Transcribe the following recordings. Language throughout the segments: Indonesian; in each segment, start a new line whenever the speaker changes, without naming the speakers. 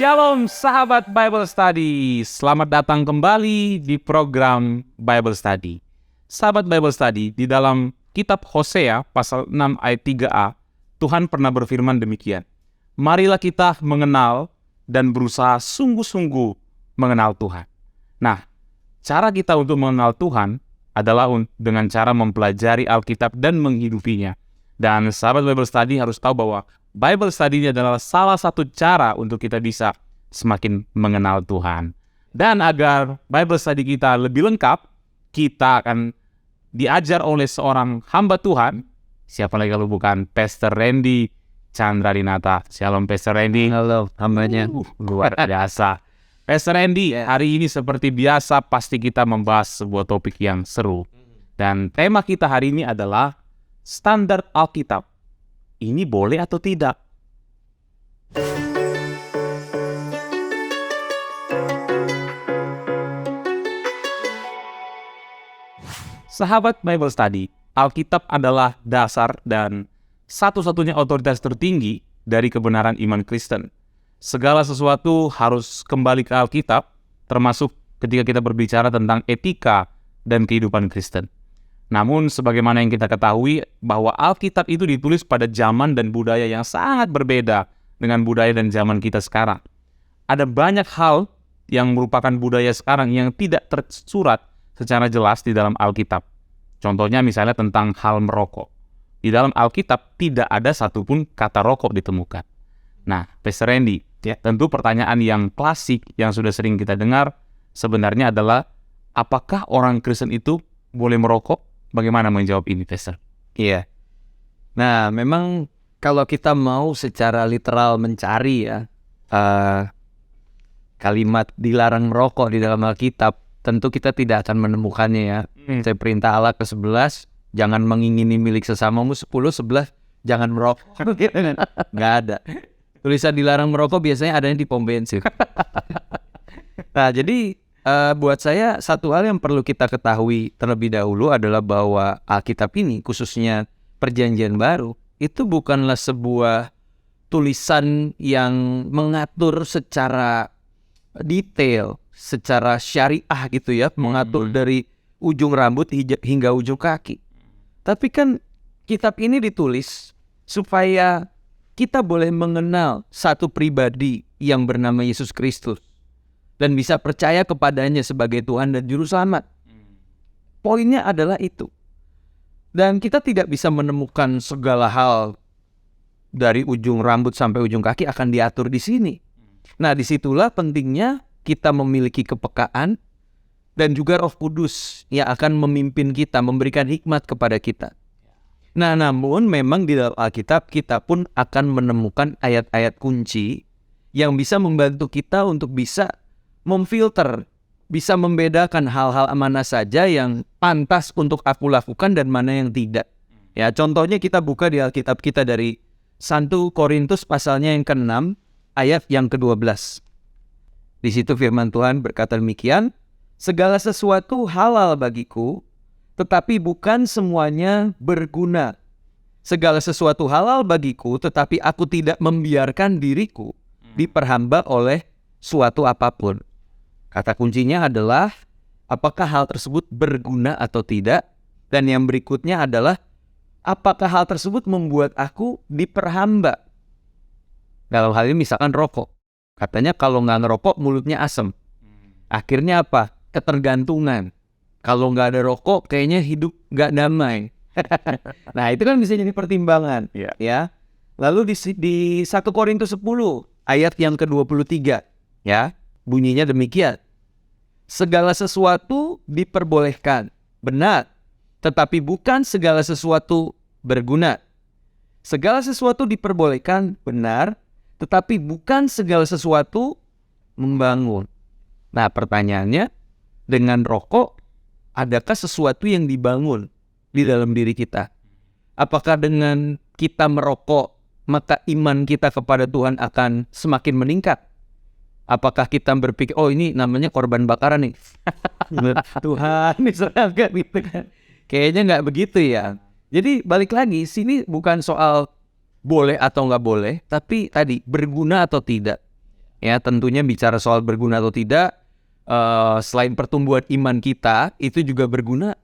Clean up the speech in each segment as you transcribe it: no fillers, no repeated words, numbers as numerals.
Shalom sahabat Bible Study, selamat datang kembali di program Bible Study. Sahabat Bible Study, di dalam kitab Hosea pasal 6 ayat 3a, Tuhan pernah berfirman demikian. Marilah kita mengenal dan berusaha sungguh-sungguh mengenal Tuhan. Nah, cara kita untuk mengenal Tuhan adalah dengan cara mempelajari Alkitab dan menghidupinya. Dan sahabat Bible Study harus tahu bahwa Bible Study ini adalah salah satu cara untuk kita bisa semakin mengenal Tuhan. Dan agar Bible Study kita lebih lengkap, kita akan diajar oleh seorang hamba Tuhan. Siapa lagi kalau bukan Pastor Randy Chandra Dinata. Shalom Pastor Randy.
Halo, hambanya.
Luar biasa. Pastor Randy, hari ini seperti biasa pasti kita membahas sebuah topik yang seru. Dan tema kita hari ini adalah standar Alkitab. Ini boleh atau tidak? Sahabat Bible Study, Alkitab adalah dasar dan satu-satunya otoritas tertinggi dari kebenaran iman Kristen. Segala sesuatu harus kembali ke Alkitab, termasuk ketika kita berbicara tentang etika dan kehidupan Kristen. Namun, sebagaimana yang kita ketahui bahwa Alkitab itu ditulis pada zaman dan budaya yang sangat berbeda dengan budaya dan zaman kita sekarang. Ada banyak hal yang merupakan budaya sekarang yang tidak tersurat secara jelas di dalam Alkitab. Contohnya misalnya tentang hal merokok. Di dalam Alkitab tidak ada satupun kata rokok ditemukan. Nah, Pastor Randy, tentu pertanyaan yang klasik yang sudah sering kita dengar sebenarnya adalah apakah orang Kristen itu boleh merokok? Bagaimana menjawab ini, Pastor?
Iya. Nah, memang kalau kita mau secara literal mencari kalimat dilarang merokok di dalam Alkitab, tentu kita tidak akan menemukannya ya. Saya perintah Allah ke-11, jangan mengingini milik sesamamu, 10, 11, jangan merokok. Nggak ada. Tulisan dilarang merokok biasanya adanya di pom bensin. Nah, jadi buat saya satu hal yang perlu kita ketahui terlebih dahulu adalah bahwa Alkitab ini khususnya Perjanjian Baru itu bukanlah sebuah tulisan yang mengatur secara detail, secara syariah gitu ya, mengatur dari ujung rambut hingga ujung kaki. Tapi kan kitab ini ditulis supaya kita boleh mengenal satu pribadi yang bernama Yesus Kristus dan bisa percaya kepadanya sebagai Tuhan dan Juru Selamat. Poinnya adalah itu. Dan kita tidak bisa menemukan segala hal dari ujung rambut sampai ujung kaki akan diatur di sini. Nah, disitulah pentingnya kita memiliki kepekaan dan juga Roh Kudus yang akan memimpin kita, memberikan hikmat kepada kita. Nah, namun memang di dalam Alkitab kita pun akan menemukan ayat-ayat kunci yang bisa membantu kita untuk bisa memfilter, bisa membedakan hal-hal mana saja yang pantas untuk aku lakukan dan mana yang tidak. Ya, contohnya kita buka di Alkitab kita dari 1 Korintus pasalnya yang ke-6 ayat yang ke-12. Di situ firman Tuhan berkata demikian, segala sesuatu halal bagiku, tetapi bukan semuanya berguna. Segala sesuatu halal bagiku, tetapi aku tidak membiarkan diriku diperhamba oleh suatu apapun. Kata kuncinya adalah apakah hal tersebut berguna atau tidak. Dan yang berikutnya adalah apakah hal tersebut membuat aku diperhamba. Dalam hal ini misalkan rokok. Katanya kalau nggak ngerokok mulutnya asem. Akhirnya apa? Ketergantungan. Kalau nggak ada rokok kayaknya hidup nggak damai. Nah, itu kan bisa jadi pertimbangan. Ya. Lalu di 1 Korintus 10 ayat yang ke-23 ya. Bunyinya demikian. Segala sesuatu diperbolehkan, benar, tetapi bukan segala sesuatu berguna. Segala sesuatu diperbolehkan, benar, tetapi bukan segala sesuatu membangun. Nah, pertanyaannya, dengan rokok, adakah sesuatu yang dibangun di dalam diri kita? Apakah dengan kita merokok, maka iman kita kepada Tuhan akan semakin meningkat? Apakah kita berpikir, oh ini namanya korban bakaran nih. Tuhan, ini serangga gitu kan. Kayaknya nggak begitu ya. Jadi balik lagi, sini bukan soal boleh atau nggak boleh, tapi tadi berguna atau tidak. Ya, tentunya bicara soal berguna atau tidak, selain pertumbuhan iman kita, itu juga berguna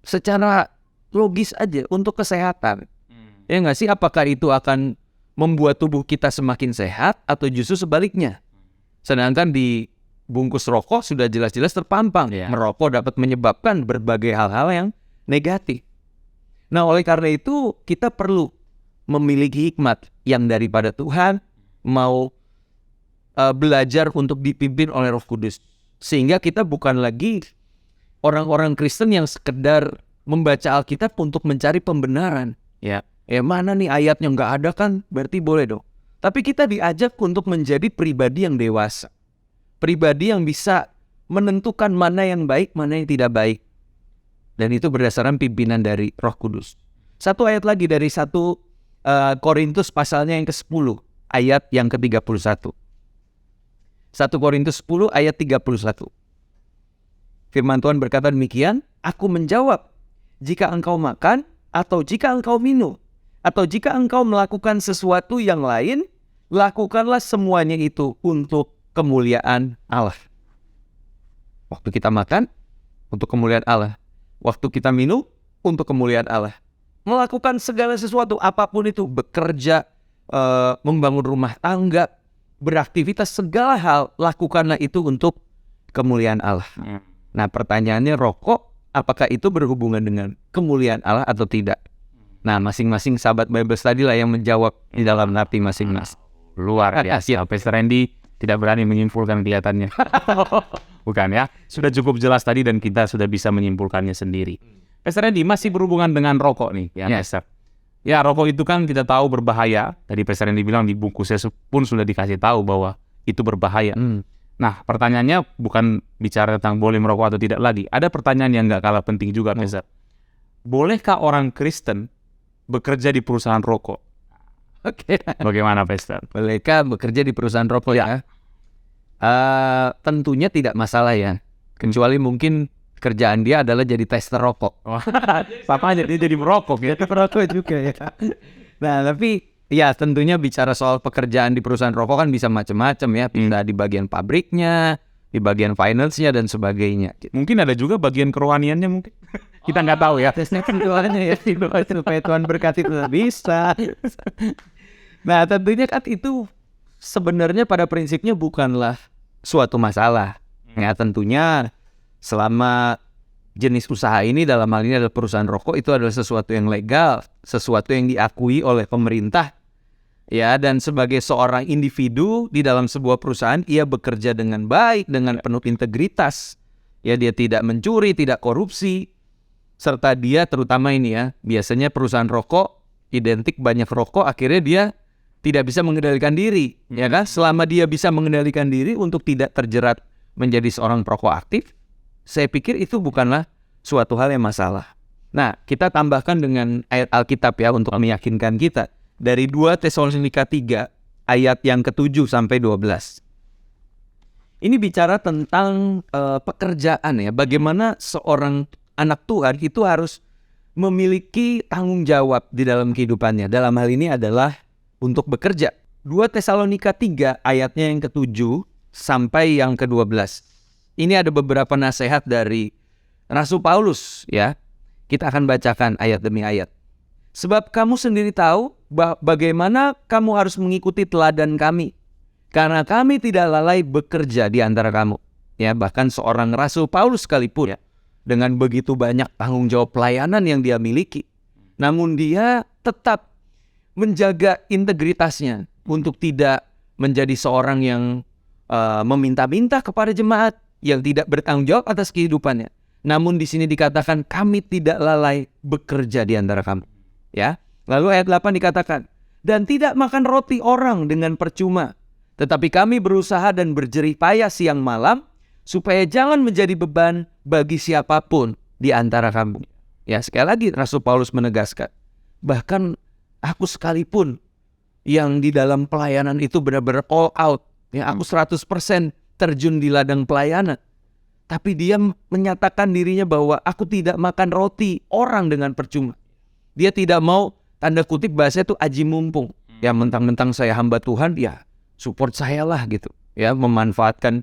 secara logis aja untuk kesehatan. Ya nggak sih? Apakah itu akan membuat tubuh kita semakin sehat atau justru sebaliknya? Sedangkan di bungkus rokok sudah jelas-jelas terpampang. Merokok dapat menyebabkan berbagai hal-hal yang negatif. Nah, oleh karena itu kita perlu memiliki hikmat yang daripada Tuhan, mau belajar untuk dipimpin oleh Roh Kudus. Sehingga kita bukan lagi orang-orang Kristen yang sekedar membaca Alkitab untuk mencari pembenaran. Ya mana nih ayatnya nggak ada kan, berarti boleh dong. Tapi kita diajak untuk menjadi pribadi yang dewasa. Pribadi yang bisa menentukan mana yang baik, mana yang tidak baik. Dan itu berdasarkan pimpinan dari Roh Kudus. Satu ayat lagi dari 1 Korintus pasalnya yang ke-10, ayat yang ke-31. 1 Korintus 10 ayat 31. Firman Tuhan berkata demikian, aku menjawab, jika engkau makan, atau jika engkau minum, atau jika engkau melakukan sesuatu yang lain, lakukanlah semuanya itu untuk kemuliaan Allah. Waktu kita makan, untuk kemuliaan Allah. Waktu kita minum, untuk kemuliaan Allah. Melakukan segala sesuatu, apapun itu, bekerja, membangun rumah tangga, beraktivitas, segala hal, lakukanlah itu untuk kemuliaan Allah. Nah, pertanyaannya, rokok, apakah itu berhubungan dengan kemuliaan Allah atau tidak? Nah, masing-masing sahabat Bible Study lah yang menjawab di dalam hati masing-masing.
Luar biasa. Pastor Randy tidak berani menyimpulkan kelihatannya. Bukan ya? Sudah cukup jelas tadi dan kita sudah bisa menyimpulkannya sendiri. Pastor Randy masih berhubungan dengan rokok nih. Pastor. Ya, rokok itu kan kita tahu berbahaya. Tadi Pastor Randy bilang di bungkusnya pun sudah dikasih tahu bahwa itu berbahaya. Nah, pertanyaannya bukan bicara tentang boleh merokok atau tidak lagi. Ada pertanyaan yang nggak kalah penting juga, Pastor. Bolehkah orang Kristen bekerja di perusahaan rokok?
Oke.
Bagaimana, Pastor?
Bolehkah bekerja di perusahaan rokok ya? Tentunya tidak masalah ya. Kecuali mungkin kerjaan dia adalah jadi tester rokok.
Sama aja dia jadi merokok ya.
Perokok juga ya. Nah, tapi ya tentunya bicara soal pekerjaan di perusahaan rokok kan bisa macam-macam ya. Bisa di bagian pabriknya, di bagian finance-nya dan sebagainya.
Mungkin ada juga bagian kerohaniannya mungkin. Kita nggak tahu ya.
Tesnya keduanya ya. Supaya Tuhan berkati itu bisa. Nah, tentunya kan itu sebenarnya pada prinsipnya bukanlah suatu masalah. Ya, tentunya selama jenis usaha ini dalam hal ini adalah perusahaan rokok, itu adalah sesuatu yang legal, sesuatu yang diakui oleh pemerintah. Ya, dan sebagai seorang individu di dalam sebuah perusahaan, ia bekerja dengan baik, dengan penuh integritas. Ya, dia tidak mencuri, tidak korupsi. Serta dia terutama ini ya, biasanya perusahaan rokok identik banyak rokok, akhirnya dia tidak bisa mengendalikan diri. Ya kan? Selama dia bisa mengendalikan diri untuk tidak terjerat menjadi seorang perokok aktif, saya pikir itu bukanlah suatu hal yang masalah. Nah, kita tambahkan dengan ayat Alkitab ya untuk meyakinkan kita. Dari 2 Tesalonika 3 ayat yang ke-7 sampai 12. Ini bicara tentang pekerjaan ya. Bagaimana seorang anak Tuhan itu harus memiliki tanggung jawab di dalam kehidupannya. Dalam hal ini adalah untuk bekerja. 2 Tesalonika 3 ayatnya yang ke-7 sampai yang ke-12. Ini ada beberapa nasihat dari Rasul Paulus ya. Kita akan bacakan ayat demi ayat. Sebab kamu sendiri tahu bagaimana kamu harus mengikuti teladan kami. Karena kami tidak lalai bekerja di antara kamu. Ya, bahkan seorang Rasul Paulus sekalipun ya, dengan begitu banyak tanggung jawab pelayanan yang dia miliki. Namun dia tetap menjaga integritasnya untuk tidak menjadi seorang yang meminta-minta kepada jemaat, yang tidak bertanggung jawab atas kehidupannya. Namun di sini dikatakan kami tidak lalai bekerja di antara kamu. Ya. Lalu ayat 8 dikatakan, dan tidak makan roti orang dengan percuma, tetapi kami berusaha dan berjerih payah siang malam supaya jangan menjadi beban bagi siapapun di antara kamu. Ya, sekali lagi Rasul Paulus menegaskan, bahkan aku sekalipun yang di dalam pelayanan itu benar-benar all out, ya, aku 100% terjun di ladang pelayanan. Tapi dia menyatakan dirinya bahwa aku tidak makan roti orang dengan percuma. Dia tidak mau, tanda kutip bahasa itu aji mumpung. Ya mentang-mentang saya hamba Tuhan, ya support saya lah gitu. ya memanfaatkan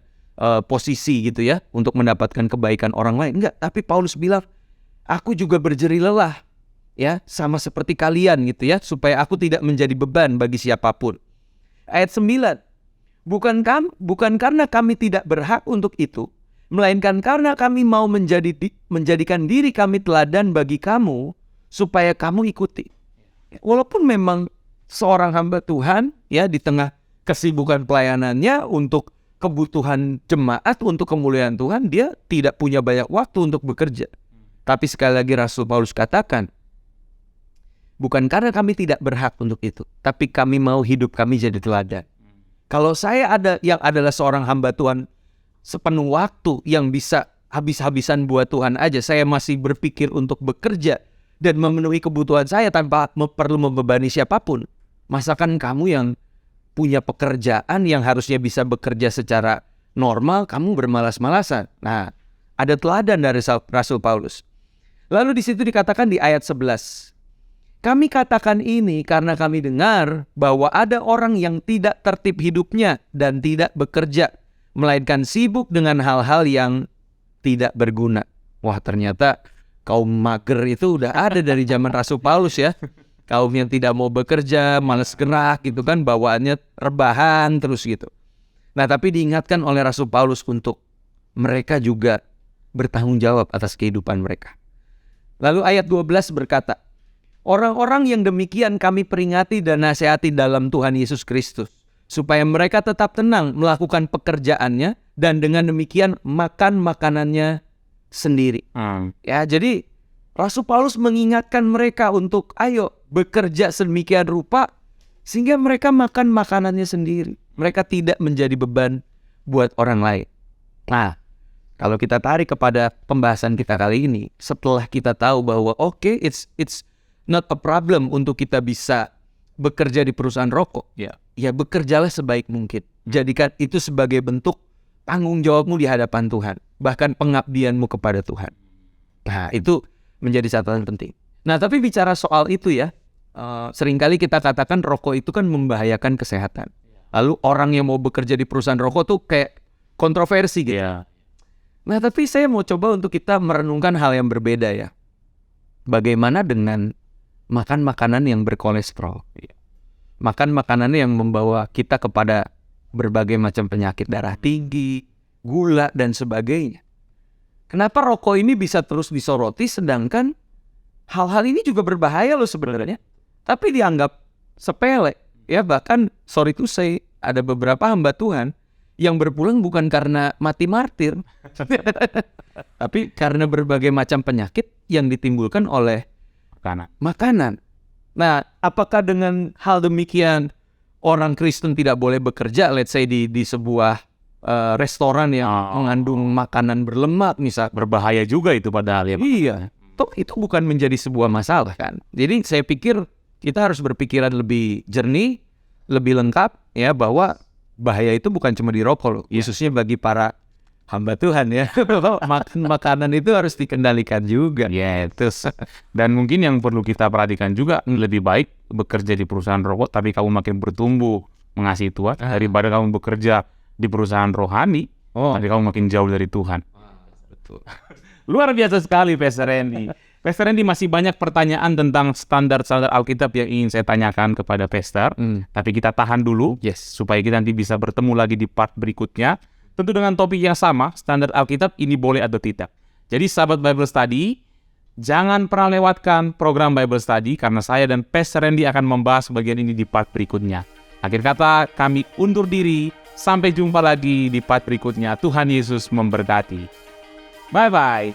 posisi gitu ya untuk mendapatkan kebaikan orang lain. Enggak, tapi Paulus bilang, aku juga berjerih lelah ya sama seperti kalian gitu ya, supaya aku tidak menjadi beban bagi siapapun. Ayat 9, bukan karena kami tidak berhak untuk itu, melainkan karena kami mau menjadikan diri kami teladan bagi kamu, supaya kamu ikuti. Walaupun memang seorang hamba Tuhan ya di tengah kesibukan pelayanannya untuk kebutuhan jemaat, untuk kemuliaan Tuhan, dia tidak punya banyak waktu untuk bekerja. Tapi sekali lagi Rasul Paulus katakan, bukan karena kami tidak berhak untuk itu, tapi kami mau hidup kami jadi teladan. Kalau saya adalah seorang hamba Tuhan sepenuh waktu yang bisa habis-habisan buat Tuhan aja, saya masih berpikir untuk bekerja dan memenuhi kebutuhan saya tanpa perlu membebani siapapun. Masakan kamu yang punya pekerjaan yang harusnya bisa bekerja secara normal, kamu bermalas-malasan. Nah, ada teladan dari Rasul Paulus. Lalu di situ dikatakan di ayat 11, kami katakan ini karena kami dengar bahwa ada orang yang tidak tertib hidupnya dan tidak bekerja, melainkan sibuk dengan hal-hal yang tidak berguna. Wah, ternyata kaum mager itu udah ada dari zaman Rasul Paulus ya. Kaum yang tidak mau bekerja, malas gerak gitu kan, bawaannya rebahan terus gitu. Nah, tapi diingatkan oleh Rasul Paulus untuk mereka juga bertanggung jawab atas kehidupan mereka. Lalu ayat 12 berkata, orang-orang yang demikian kami peringati dan nasihati dalam Tuhan Yesus Kristus, supaya mereka tetap tenang melakukan pekerjaannya dan dengan demikian makan makanannya sendiri. Ya, jadi Rasul Paulus mengingatkan mereka untuk ayo bekerja sedemikian rupa sehingga mereka makan makanannya sendiri. Mereka tidak menjadi beban buat orang lain. Nah, kalau kita tarik kepada pembahasan kita kali ini, setelah kita tahu bahwa it's not a problem untuk kita bisa bekerja di perusahaan rokok, ya bekerjalah sebaik mungkin. Jadikan itu sebagai bentuk tanggung jawabmu di hadapan Tuhan, bahkan pengabdianmu kepada Tuhan. Nah, itu menjadi catatan penting. Nah, tapi bicara soal itu ya, seringkali kita katakan rokok itu kan membahayakan kesehatan. Lalu orang yang mau bekerja di perusahaan rokok tuh kayak kontroversi gitu. Nah, tapi saya mau coba untuk kita merenungkan hal yang berbeda ya. Bagaimana dengan makan makanan yang berkolesterol? Makan makanan yang membawa kita kepada berbagai macam penyakit darah tinggi, gula, dan sebagainya. Kenapa rokok ini bisa terus disoroti sedangkan hal-hal ini juga berbahaya loh sebenarnya, tapi dianggap sepele. Ya, bahkan sorry to say, ada beberapa hamba Tuhan yang berpulang bukan karena mati martir, tapi karena berbagai macam penyakit yang ditimbulkan oleh makanan. Nah, apakah dengan hal demikian orang Kristen tidak boleh bekerja, let's say di sebuah restoran yang mengandung makanan berlemak misal?
Berbahaya juga itu padahal ya.
Iya, itu bukan menjadi sebuah masalah kan. Jadi saya pikir kita harus berpikiran lebih jernih, lebih lengkap ya, bahwa bahaya itu bukan cuma di rokok loh, khususnya bagi para hamba Tuhan ya. Makanan itu harus dikendalikan juga.
Dan mungkin yang perlu kita perhatikan juga, lebih baik bekerja di perusahaan rokok tapi kamu makin bertumbuh mengasihi Tuhan daripada kamu bekerja di perusahaan rohani tapi kamu makin jauh dari Tuhan.
Betul.
Luar biasa sekali Pastor Randy. Pastor Randy, masih banyak pertanyaan tentang standar-standar Alkitab yang ingin saya tanyakan kepada Pastor. Tapi kita tahan dulu supaya kita nanti bisa bertemu lagi di part berikutnya. Tentu dengan topik yang sama, standar Alkitab ini boleh atau tidak. Jadi sahabat Bible Study, jangan pernah lewatkan program Bible Study karena saya dan Pastor Randy akan membahas bagian ini di part berikutnya. Akhir kata, kami undur diri. Sampai jumpa lagi di part berikutnya. Tuhan Yesus memberkati. Bye-bye.